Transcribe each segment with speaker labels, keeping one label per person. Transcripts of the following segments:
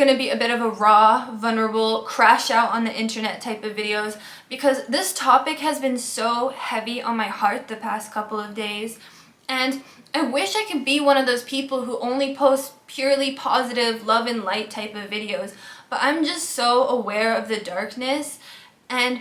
Speaker 1: going to be a bit of a raw, vulnerable, crash out on the internet type of videos because this topic has been so heavy on my heart the past couple of days. And I wish I could be one of those people who only post purely positive love and light type of videos, but I'm just so aware of the darkness and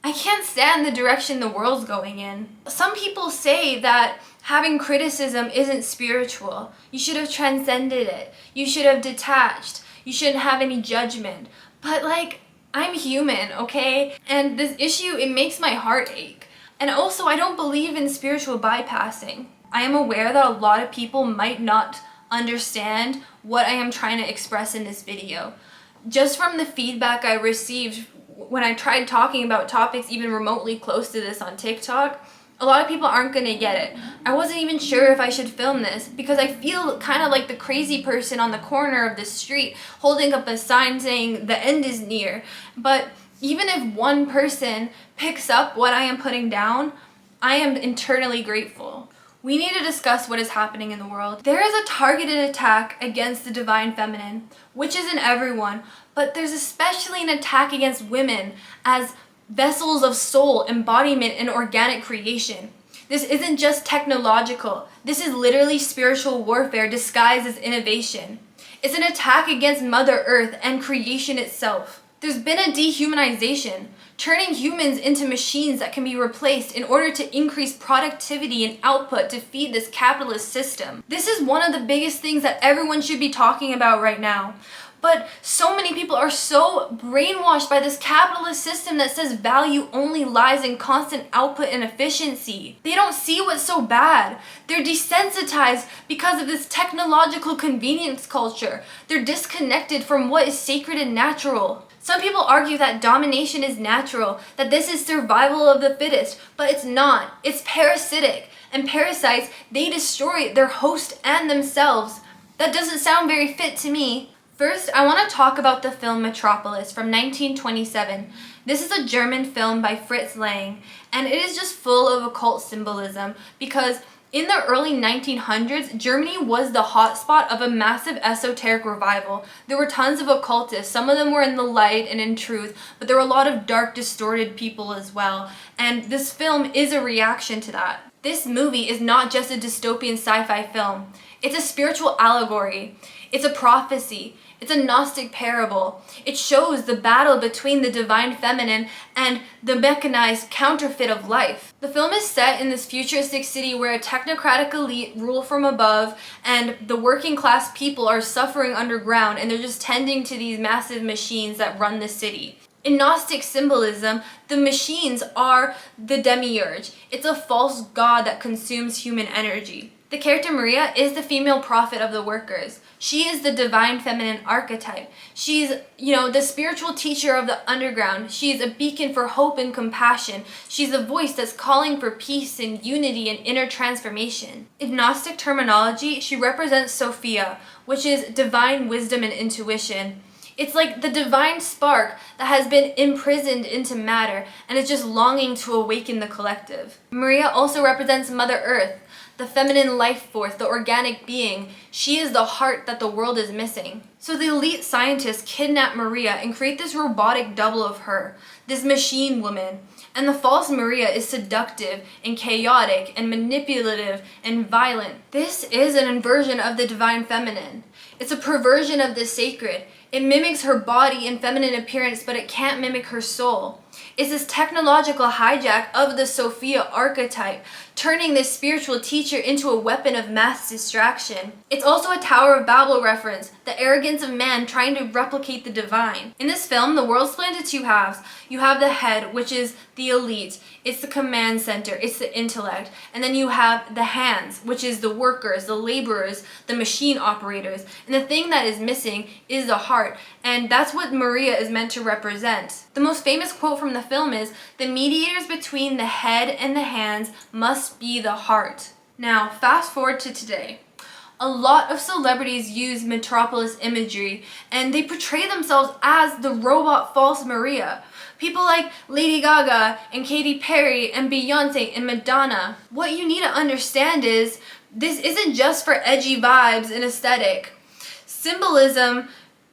Speaker 1: I can't stand the direction the world's going in. Some people say that having criticism isn't spiritual. You should have transcended it. You should have detached. You shouldn't have any judgment. But like, I'm human, okay? And this issue, it makes my heart ache. And also, I don't believe in spiritual bypassing. I am aware that a lot of people might not understand what I am trying to express in this video. Just from the feedback I received when I tried talking about topics even remotely close to this on TikTok, a lot of people aren't going to get it. I wasn't even sure if I should film this because I feel kind of like the crazy person on the corner of the street holding up a sign saying the end is near. But even if one person picks up what I am putting down, I am internally grateful. We need to discuss what is happening in the world. There is a targeted attack against the divine feminine, which is in everyone, but there's especially an attack against women as vessels of soul, embodiment, and organic creation. This isn't just technological. This is literally spiritual warfare disguised as innovation. It's an attack against Mother Earth and creation itself. There's been a dehumanization, turning humans into machines that can be replaced in order to increase productivity and output to feed this capitalist system. This is one of the biggest things that everyone should be talking about right now. But so many people are so brainwashed by this capitalist system that says value only lies in constant output and efficiency. They don't see what's so bad. They're desensitized because of this technological convenience culture. They're disconnected from what is sacred and natural. Some people argue that domination is natural, that this is survival of the fittest, but it's not. It's parasitic. And parasites, they destroy their host and themselves. That doesn't sound very fit to me. First, I want to talk about the film Metropolis from 1927. This is a German film by Fritz Lang, and it is just full of occult symbolism because in the early 1900s, Germany was the hotspot of a massive esoteric revival. There were tons of occultists. Some of them were in the light and in truth, but there were a lot of dark, distorted people as well. And this film is a reaction to that. This movie is not just a dystopian sci-fi film. It's a spiritual allegory. It's a prophecy. It's a Gnostic parable. It shows the battle between the divine feminine and the mechanized counterfeit of life. The film is set in this futuristic city where a technocratic elite rule from above and the working class people are suffering underground and they're just tending to these massive machines that run the city. In Gnostic symbolism, the machines are the demiurge. It's a false god that consumes human energy. The character Maria is the female prophet of the workers. She is the divine feminine archetype. She's, the spiritual teacher of the underground. She's a beacon for hope and compassion. She's a voice that's calling for peace and unity and inner transformation. In Gnostic terminology, she represents Sophia, which is divine wisdom and intuition. It's like the divine spark that has been imprisoned into matter and is just longing to awaken the collective. Maria also represents Mother Earth, the feminine life force, the organic being. She is the heart that the world is missing. So the elite scientists kidnap Maria and create this robotic double of her, this machine woman. And the false Maria is seductive and chaotic and manipulative and violent. This is an inversion of the divine feminine. It's a perversion of the sacred. It mimics her body and feminine appearance, but it can't mimic her soul. It's this technological hijack of the Sophia archetype, turning this spiritual teacher into a weapon of mass distraction. It's also a Tower of Babel reference, the arrogance of man trying to replicate the divine. In this film, the world's split into two halves. You have the head, which is the elite. It's the command center. It's the intellect. And then you have the hands, which is the workers, the laborers, the machine operators. And the thing that is missing is the heart. And that's what Maria is meant to represent. The most famous quote from the film is, "The mediators between the head and the hands must be the heart." Now, fast forward to today. A lot of celebrities use Metropolis imagery and they portray themselves as the robot false Maria. People like Lady Gaga and Katy Perry and Beyonce and Madonna. What you need to understand is this isn't just for edgy vibes and aesthetic. Symbolism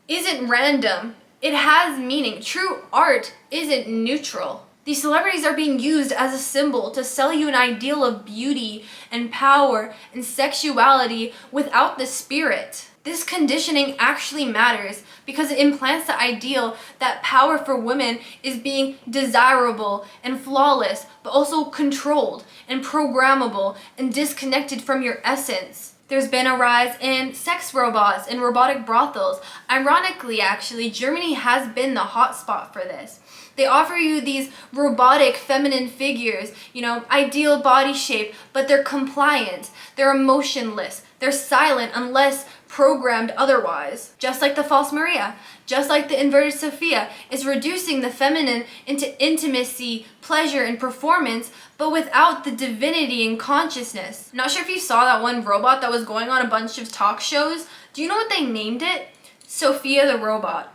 Speaker 1: isn't random. It has meaning. True art isn't neutral. These celebrities are being used as a symbol to sell you an ideal of beauty and power and sexuality without the spirit. This conditioning actually matters because it implants the ideal that power for women is being desirable and flawless, but also controlled and programmable and disconnected from your essence. There's been a rise in sex robots and robotic brothels. Ironically, actually, Germany has been the hotspot for this. They offer you these robotic feminine figures, ideal body shape, but they're compliant, they're emotionless, they're silent unless programmed otherwise. Just like the false Maria, just like the inverted Sophia, is reducing the feminine into intimacy, pleasure, and performance, but without the divinity and consciousness. Not sure if you saw that one robot that was going on a bunch of talk shows. Do you know what they named it? Sophia the robot.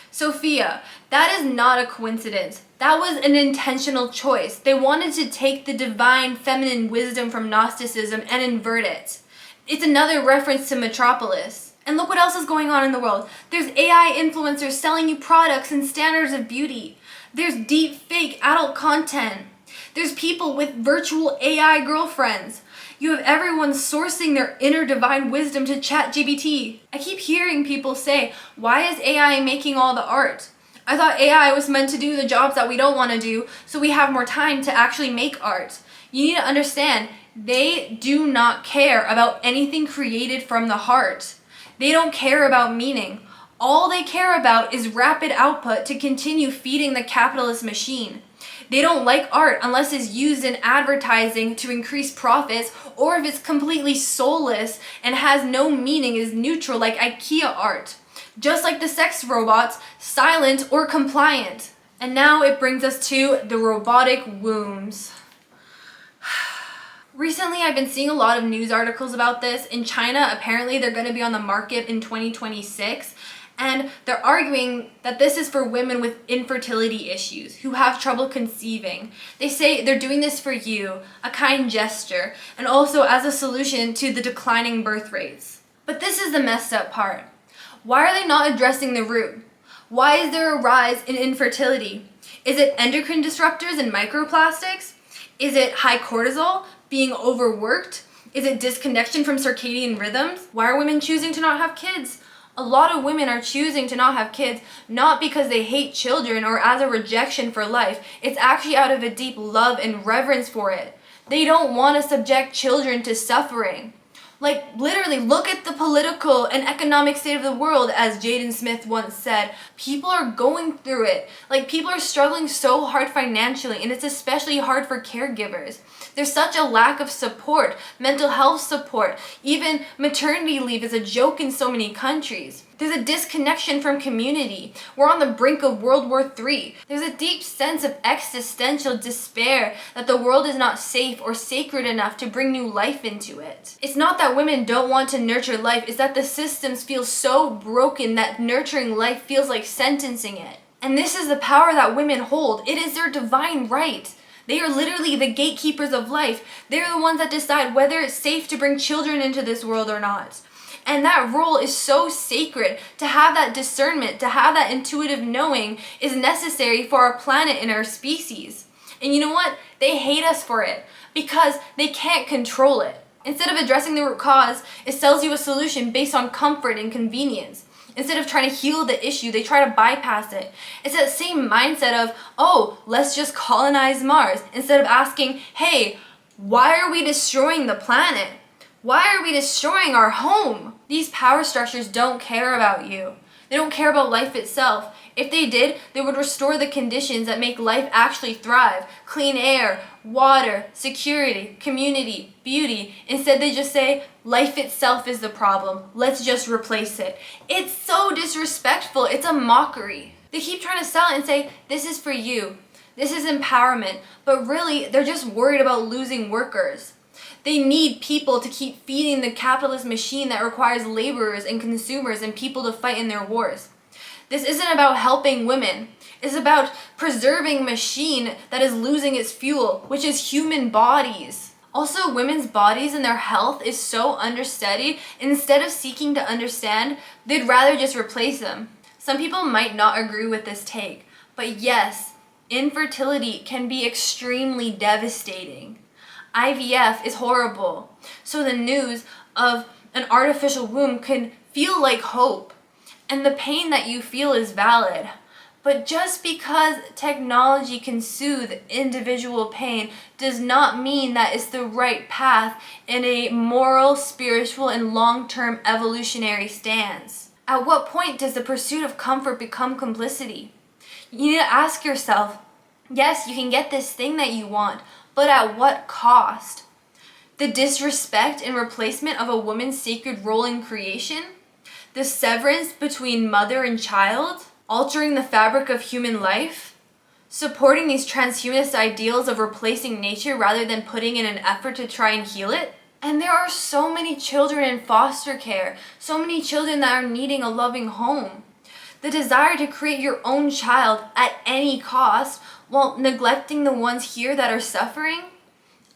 Speaker 1: Sophia, that is not a coincidence. That was an intentional choice. They wanted to take the divine feminine wisdom from Gnosticism and invert it. It's another reference to Metropolis. And look what else is going on in the world. There's AI influencers selling you products and standards of beauty. There's deep fake adult content. There's people with virtual AI girlfriends. You have everyone sourcing their inner divine wisdom to ChatGPT. I keep hearing people say, why is AI making all the art? I thought AI was meant to do the jobs that we don't want to do, so we have more time to actually make art. You need to understand, they do not care about anything created from the heart. They don't care about meaning. All they care about is rapid output to continue feeding the capitalist machine. They don't like art unless it's used in advertising to increase profits, or if it's completely soulless and has no meaning, is neutral like IKEA art. Just like the sex robots, silent or compliant. And now it brings us to the robotic wombs. Recently, I've been seeing a lot of news articles about this. In China, apparently they're going to be on the market in 2026. And they're arguing that this is for women with infertility issues who have trouble conceiving. They say they're doing this for you, a kind gesture, and also as a solution to the declining birth rates. But this is the messed up part. Why are they not addressing the root? Why is there a rise in infertility? Is it endocrine disruptors and microplastics? Is it high cortisol, being overworked? Is it disconnection from circadian rhythms? Why are women choosing to not have kids? A lot of women are choosing to not have kids, not because they hate children or as a rejection for life. It's actually out of a deep love and reverence for it. They don't want to subject children to suffering. Like, literally, look at the political and economic state of the world, as Jaden Smith once said. People are going through it. Like, people are struggling so hard financially, and it's especially hard for caregivers. There's such a lack of support, mental health support. Even maternity leave is a joke in so many countries. There's a disconnection from community. We're on the brink of World War III. There's a deep sense of existential despair that the world is not safe or sacred enough to bring new life into it. It's not that women don't want to nurture life, it's that the systems feel so broken that nurturing life feels like sentencing it. And this is the power that women hold. It is their divine right. They are literally the gatekeepers of life. They're the ones that decide whether it's safe to bring children into this world or not. And that role is so sacred. To have that discernment, to have that intuitive knowing is necessary for our planet and our species. And you know what? They hate us for it because they can't control it. Instead of addressing the root cause, it sells you a solution based on comfort and convenience. Instead of trying to heal the issue, they try to bypass it. It's that same mindset of, oh, let's just colonize Mars, instead of asking, hey, why are we destroying the planet? Why are we destroying our home? These power structures don't care about you. They don't care about life itself. If they did, they would restore the conditions that make life actually thrive. Clean air, water, security, community, beauty. Instead, they just say, life itself is the problem. Let's just replace it. It's so disrespectful. It's a mockery. They keep trying to sell it and say, this is for you. This is empowerment. But really, they're just worried about losing workers. They need people to keep feeding the capitalist machine that requires laborers and consumers and people to fight in their wars. This isn't about helping women. It's about preserving a machine that is losing its fuel, which is human bodies. Also, women's bodies and their health is so understudied, instead of seeking to understand, they'd rather just replace them. Some people might not agree with this take, but yes, infertility can be extremely devastating. IVF is horrible, so the news of an artificial womb can feel like hope, and the pain that you feel is valid. But just because technology can soothe individual pain does not mean that it's the right path in a moral, spiritual, and long-term evolutionary stance. At what point does the pursuit of comfort become complicity? You need to ask yourself, yes, you can get this thing that you want, but at what cost? The disrespect and replacement of a woman's sacred role in creation? The severance between mother and child? Altering the fabric of human life? Supporting these transhumanist ideals of replacing nature rather than putting in an effort to try and heal it? And there are so many children in foster care, so many children that are needing a loving home. The desire to create your own child at any cost while neglecting the ones here that are suffering?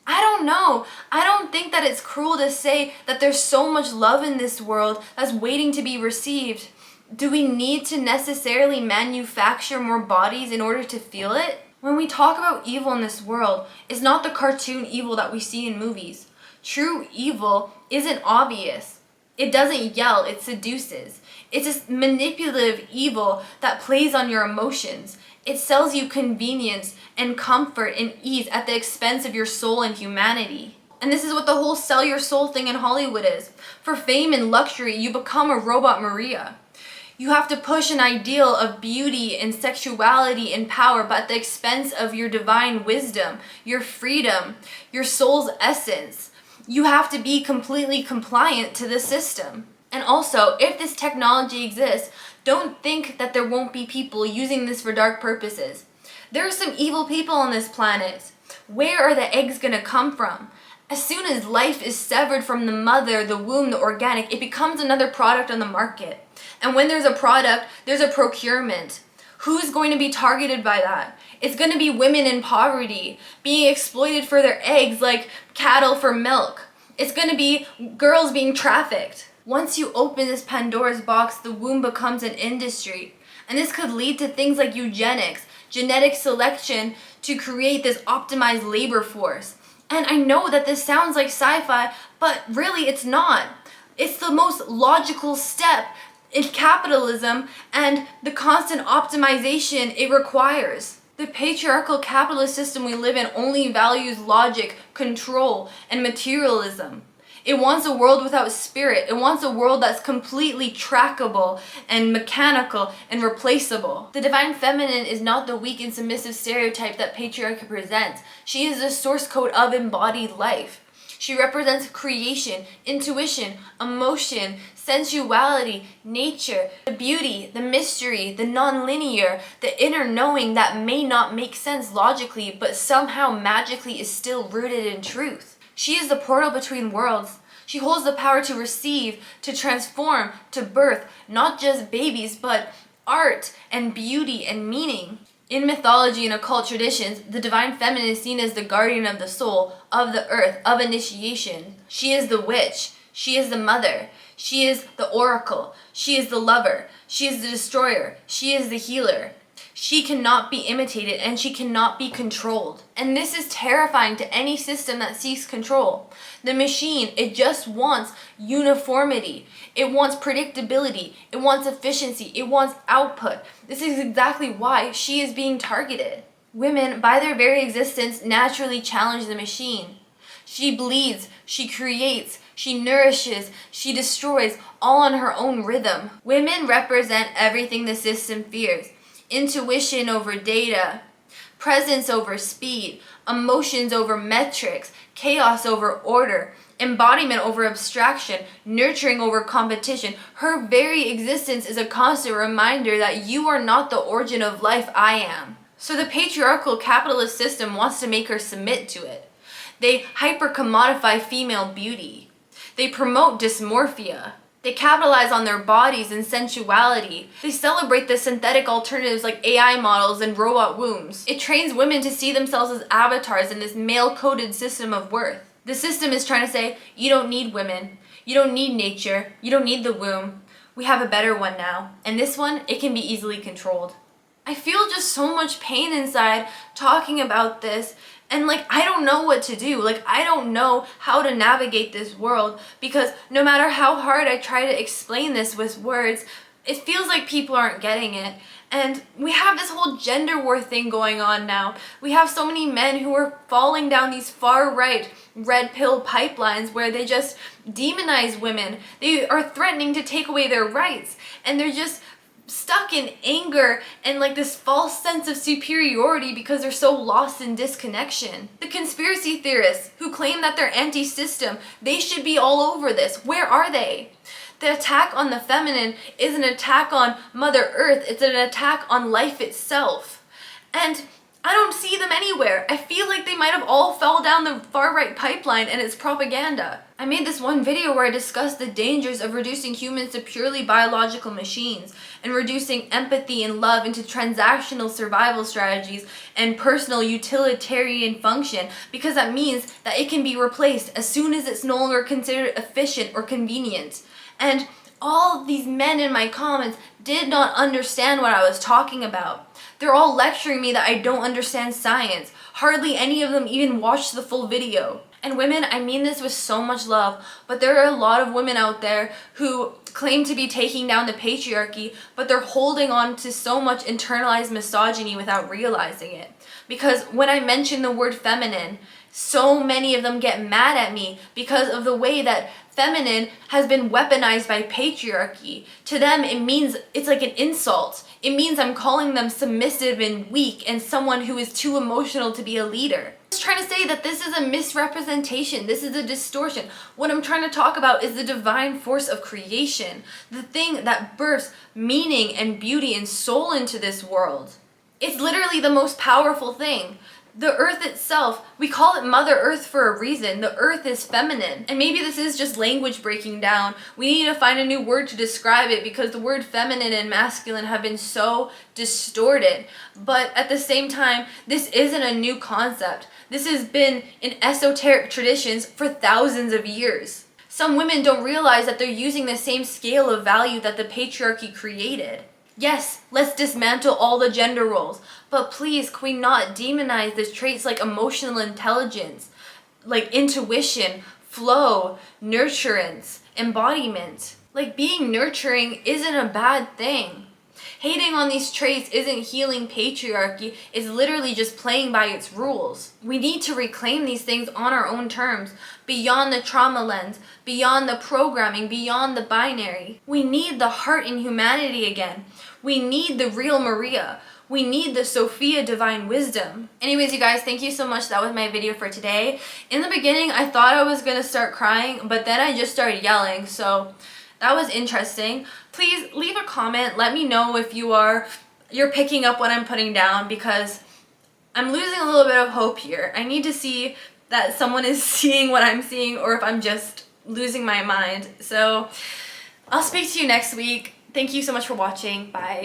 Speaker 1: I don't know. I don't think that it's cruel to say that there's so much love in this world that's waiting to be received. Do we need to necessarily manufacture more bodies in order to feel it? When we talk about evil in this world, it's not the cartoon evil that we see in movies. True evil isn't obvious. It doesn't yell, it seduces. It's a manipulative evil that plays on your emotions. It sells you convenience and comfort and ease at the expense of your soul and humanity. And this is what the whole sell your soul thing in Hollywood is. For fame and luxury, you become a robot Maria. You have to push an ideal of beauty and sexuality and power, but at the expense of your divine wisdom, your freedom, your soul's essence. You have to be completely compliant to the system. And also, if this technology exists, don't think that there won't be people using this for dark purposes. There are some evil people on this planet. Where are the eggs gonna come from? As soon as life is severed from the mother, the womb, the organic, it becomes another product on the market. And when there's a product, there's a procurement. Who's going to be targeted by that? It's going to be women in poverty, being exploited for their eggs like cattle for milk. It's going to be girls being trafficked. Once you open this Pandora's box, the womb becomes an industry. And this could lead to things like eugenics, genetic selection to create this optimized labor force. And I know that this sounds like sci-fi, but really it's not. It's the most logical step in capitalism and the constant optimization it requires. The patriarchal capitalist system we live in only values logic, control, and materialism. It wants a world without spirit. It wants a world that's completely trackable and mechanical and replaceable. The divine feminine is not the weak and submissive stereotype that patriarchy presents. She is the source code of embodied life. She represents creation, intuition, emotion, sensuality, nature, the beauty, the mystery, the non-linear, the inner knowing that may not make sense logically, but somehow magically is still rooted in truth. She is the portal between worlds. She holds the power to receive, to transform, to birth, not just babies, but art and beauty and meaning. In mythology and occult traditions, the divine feminine is seen as the guardian of the soul, of the earth, of initiation. She is the witch. She is the mother. She is the oracle. She is the lover. She is the destroyer. She is the healer. She cannot be imitated and she cannot be controlled. And this is terrifying to any system that seeks control. The machine, it just wants uniformity. It wants predictability. It wants efficiency. It wants output. This is exactly why she is being targeted. Women, by their very existence, naturally challenge the machine. She bleeds, she creates, she nourishes, she destroys, all on her own rhythm. Women represent everything the system fears. Intuition over data, presence over speed, emotions over metrics, chaos over order, embodiment over abstraction, nurturing over competition. Her very existence is a constant reminder that you are not the origin of life, I am. So the patriarchal capitalist system wants to make her submit to it. They hyper-commodify female beauty. They promote dysmorphia. They capitalize on their bodies and sensuality. They celebrate the synthetic alternatives like AI models and robot wombs. It trains women to see themselves as avatars in this male-coded system of worth. The system is trying to say, you don't need women, you don't need nature, you don't need the womb. We have a better one now, and this one, it can be easily controlled. I feel just so much pain inside talking about this, and like, I don't know what to do. Like, I don't know how to navigate this world, because no matter how hard I try to explain this with words, it feels like people aren't getting it. And we have this whole gender war thing going on now. We have so many men who are falling down these far-right red pill pipelines where they just demonize women. They are threatening to take away their rights, and they're just stuck in anger and like this false sense of superiority because they're so lost in disconnection. The conspiracy theorists who claim that they're anti-system, they should be all over this. Where are they? The attack on the feminine is an attack on Mother Earth. It's an attack on life itself. And I don't see them anywhere. I feel like they might have all fell down the far-right pipeline and it's propaganda. I made this one video where I discussed the dangers of reducing humans to purely biological machines and reducing empathy and love into transactional survival strategies and personal utilitarian function, because that means that it can be replaced as soon as it's no longer considered efficient or convenient. And all of these men in my comments did not understand what I was talking about. They're all lecturing me that I don't understand science. Hardly any of them even watched the full video. And women, I mean this with so much love, but there are a lot of women out there who claim to be taking down the patriarchy, but they're holding on to so much internalized misogyny without realizing it. Because when I mention the word feminine, so many of them get mad at me because of the way that feminine has been weaponized by patriarchy. To them, it means it's like an insult. It means I'm calling them submissive and weak and someone who is too emotional to be a leader. I'm just trying to say that this is a misrepresentation. This is a distortion. What I'm trying to talk about is the divine force of creation, the thing that births meaning and beauty and soul into this world. It's literally the most powerful thing. The earth itself, we call it Mother Earth for a reason. The earth is feminine. And maybe this is just language breaking down. We need to find a new word to describe it because the word feminine and masculine have been so distorted. But at the same time, this isn't a new concept. This has been in esoteric traditions for thousands of years. Some women don't realize that they're using the same scale of value that the patriarchy created. Yes, let's dismantle all the gender roles, but please, can we not demonize the traits like emotional intelligence, like intuition, flow, nurturance, embodiment? Like, being nurturing isn't a bad thing. Hating on these traits isn't healing patriarchy, it's literally just playing by its rules. We need to reclaim these things on our own terms, beyond the trauma lens, beyond the programming, beyond the binary. We need the heart in humanity again. We need the real Maria. We need the Sophia divine wisdom. Anyways, you guys, thank you so much. That was my video for today. In the beginning, I thought I was gonna start crying, but then I just started yelling, so that was interesting. Please leave a comment. Let me know if you're picking up what I'm putting down, because I'm losing a little bit of hope here. I need to see that someone is seeing what I'm seeing, or if I'm just losing my mind. So I'll speak to you next week. Thank you so much for watching. Bye.